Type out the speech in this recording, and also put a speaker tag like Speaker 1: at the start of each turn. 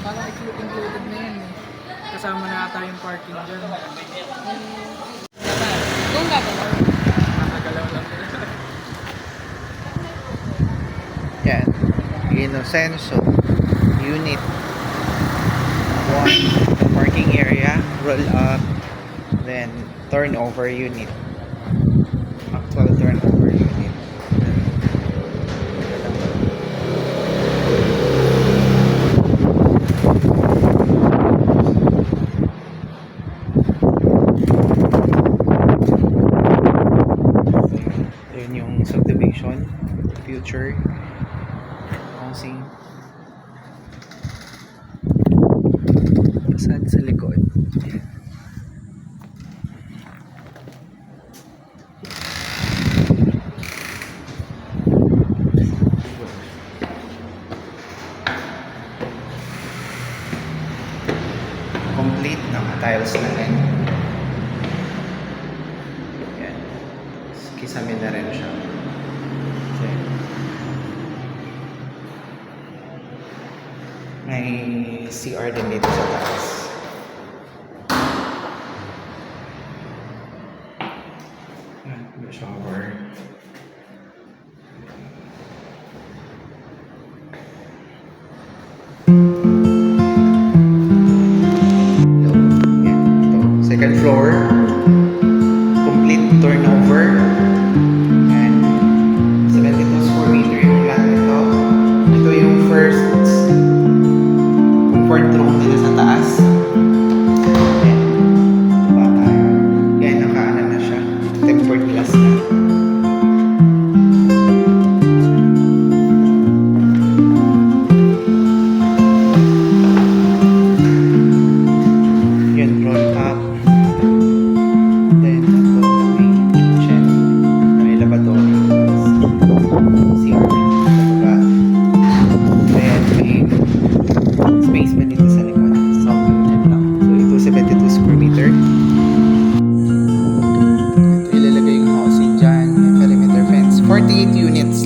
Speaker 1: Parang included na yan eh. Kasama na ata yung parking dyan.
Speaker 2: Kung gagalaw.
Speaker 1: Nakagalaw lang nila.
Speaker 3: Yan. Inocencio. Unit 1. Parking area. Roll up. Then turnover unit. Actual turnover unit. Yun yung subdivision. Future housing. Saan sa likod? Complete, naka-tiles na rin. Yan. Kisame na rin siya. Okay. May CR din dito sa taas. Yan, may shower. Second floor, complete turnover, and 72 square meter yung plan nito. Ito yung first comfort room nila sa taas. Yan, diba tayo? Yan, nakaano na siya, tempered glass na. Space pa dito sa likod. So, yan lang. So, ito 72 square meter. Ito ilalagay yung housing dyan. Yung perimeter fence. 48 units.